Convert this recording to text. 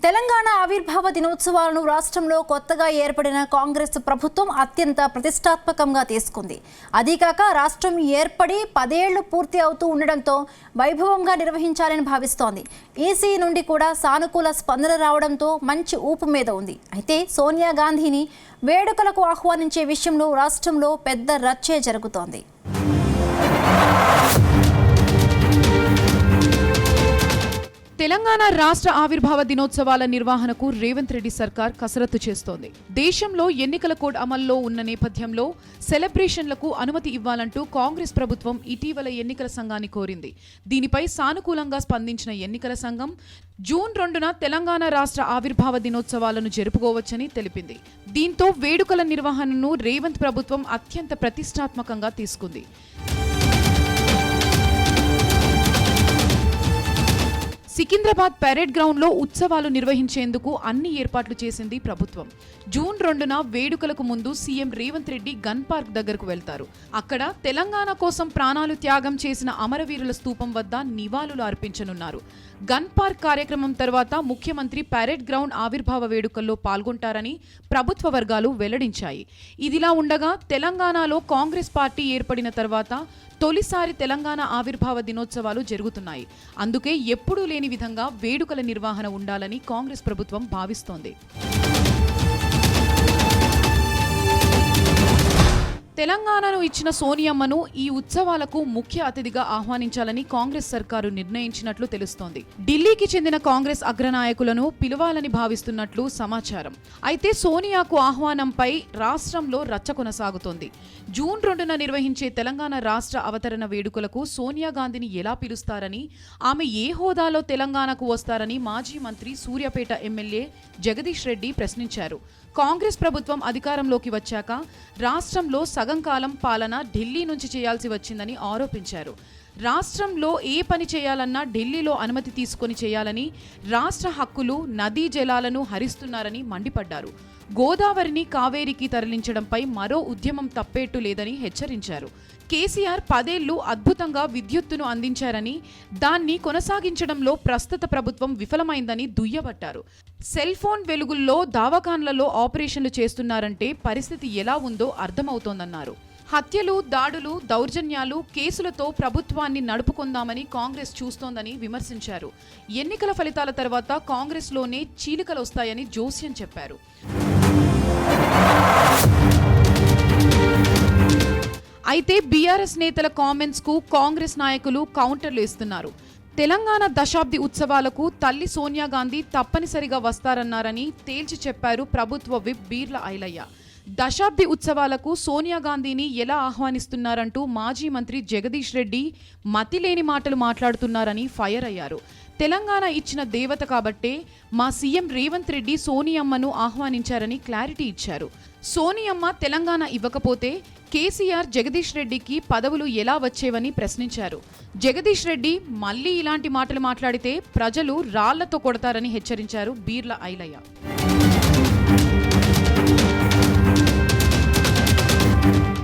తెలంగాణ ఆవిర్భావ దినోత్సవాలను రాష్ట్రంలో కొత్తగా ఏర్పడిన కాంగ్రెస్ ప్రభుత్వం అత్యంత ప్రతిష్టాత్మకంగా తీసుకుంది. అదీకాక రాష్ట్రం ఏర్పడి 10 ఏళ్లు పూర్తి అవుతూ ఉండడంతో వైభవంగా నిర్వహించాలని భావిస్తోంది. ఈసీ నుండి కూడా సానుకూల స్పందన రావడంతో మంచి ఊపు మీద ఉంది. అయితే సోనియా గాంధీని వేడుకలకు ఆహ్వానించే విషయంలో రాష్ట్రంలో పెద్ద రచ్చే జరుగుతోంది. తెలంగాణ రాష్ట్ర ఆవిర్భావ దినోత్సవాల నిర్వహణకు రేవంత్ రెడ్డి సర్కార్ కసరత్తు చేస్తోంది. దేశంలో ఎన్నికల కోడ్ అమల్లో ఉన్న నేపథ్యంలో సెలబ్రేషన్లకు అనుమతి ఇవ్వాలంటూ కాంగ్రెస్ ప్రభుత్వం ఇటీవల ఎన్నికల సంఘాన్ని కోరింది. దీనిపై సానుకూలంగా స్పందించిన ఎన్నికల సంఘం జూన్ 2న తెలంగాణ రాష్ట్ర ఆవిర్భావ దినోత్సవాలను జరుపుకోవచ్చని తెలిపింది. దీంతో వేడుకల నిర్వహణను రేవంత్ ప్రభుత్వం అత్యంత ప్రతిష్టాత్మకంగా తీసుకుంది. సికింద్రాబాద్ పరేడ్ గ్రౌండ్ లో ఉత్సవాలు నిర్వహించేందుకు అన్ని ఏర్పాట్లు చేసింది ప్రభుత్వం. జూన్ 2న వేడుకలకు ముందు CM Revanth Reddy gun park దగ్గరకు వెళ్తారు. అక్కడ తెలంగాణ కోసం ప్రాణాలు త్యాగం చేసిన అమరవీరుల స్తూపం వద్ద నివాళులు అర్పించనున్నారు. గన్ పార్క్ కార్యక్రమం తర్వాత ముఖ్యమంత్రి పరేడ్ గ్రౌండ్ ఆవిర్భావ వేడుకల్లో పాల్గొంటారని ప్రభుత్వ వర్గాలు వెల్లడించాయి. ఇదిలా ఉండగా తెలంగాణలో కాంగ్రెస్ పార్టీ ఏర్పడిన తర్వాత తొలిసారి తెలంగాణ ఆవిర్భావ దినోత్సవాలు జరుగుతున్నాయి. అందుకే ఎప్పుడూ లేని విధంగా వేడుకల నిర్వహణ ఉండాలని కాంగ్రెస్ ప్రభుత్వం భావిస్తోంది. తెలంగాణను ఇచ్చిన సోనియమ్మను ఈ ఉత్సవాలకు ముఖ్య అతిథిగా ఆహ్వానించాలని కాంగ్రెస్ సర్కారు నిర్ణయించినట్లు తెలుస్తోంది. ఢిల్లీకి చెందిన కాంగ్రెస్ అగ్రనాయకులను పిలవాలని భావిస్తున్నట్లు సమాచారం. అయితే సోనియాకు ఆహ్వానంపై రాష్ట్రంలో రచ్చ కొనసాగుతోంది. జూన్ 2న నిర్వహించే తెలంగాణ రాష్ట్ర అవతరణ వేడుకలకు సోనియా గాంధీని ఎలా పిలుస్తారని, ఆమె ఏ హోదాలో తెలంగాణకు వస్తారని మాజీ మంత్రి సూర్యాపేట ఎమ్మెల్యే జగదీష్ రెడ్డి ప్రశ్నించారు. కాంగ్రెస్ ప్రభుత్వం అధికారంలోకి వచ్చాక రాష్ట్రంలో సగం కాలం పాలన ఢిల్లీ నుంచి చేయాల్సి వచ్చిందని ఆరోపించారు. రాష్ట్రంలో ఏ పని చేయాలన్నా ఢిల్లీలో అనుమతి తీసుకొని చేయాలని, రాష్ట్ర హక్కులు నదీ జలాలను హరిస్తున్నారని మండిపడ్డారు. గోదావరిని కావేరికి తరలించడంపై మరో ఉద్యమం తప్పేట్టు లేదని హెచ్చరించారు. కేసీఆర్ 10 ఏళ్లు అద్భుతంగా విద్యుత్తును అందించారని, దాన్ని కొనసాగించడంలో ప్రస్తుత ప్రభుత్వం విఫలమైందని దుయ్యబట్టారు. సెల్ ఫోన్ వెలుగుల్లో దవాఖాన్లలో ఆపరేషన్లు చేస్తున్నారంటే పరిస్థితి ఎలా ఉందో అర్థమవుతోందన్నారు. హత్యలు, దాడులు, దౌర్జన్యాలు, కేసులతో ప్రభుత్వాన్ని నడుపుకుందామని కాంగ్రెస్ చూస్తోందని విమర్శించారు. ఎన్నికల ఫలితాల తర్వాత కాంగ్రెస్లోనే చీలికలు వస్తాయని జోస్యం చెప్పారు. అయితే బీఆర్ఎస్ నేతల కామెంట్స్ కు కాంగ్రెస్ నాయకులు కౌంటర్లు ఇస్తున్నారు. తెలంగాణ దశాబ్ది ఉత్సవాలకు తల్లి సోనియా గాంధీ తప్పనిసరిగా వస్తారన్నారని తేల్చి చెప్పారు ప్రభుత్వ విప్ బీర్ల ఐలయ్య. దశాబ్ది ఉత్సవాలకు సోనియా గాంధీని ఎలా ఆహ్వానిస్తున్నారంటూ మాజీ మంత్రి జగదీష్ రెడ్డి మతిలేని మాటలు మాట్లాడుతున్నారని ఫైర్ అయ్యారు. తెలంగాణ ఇచ్చిన దేవత కాబట్టే మా సీఎం రేవంత్ రెడ్డి సోనియమ్మను ఆహ్వానించారని క్లారిటీ ఇచ్చారు. సోనియమ్మ తెలంగాణ ఇవ్వకపోతే కేసీఆర్ జగదీష్ రెడ్డికి పదవులు ఎలా వచ్చేవని ప్రశ్నించారు. జగదీష్ రెడ్డి మళ్లీ ఇలాంటి మాటలు మాట్లాడితే ప్రజలు రాళ్లతో కొడతారని హెచ్చరించారు బీర్ల ఐలయ్య.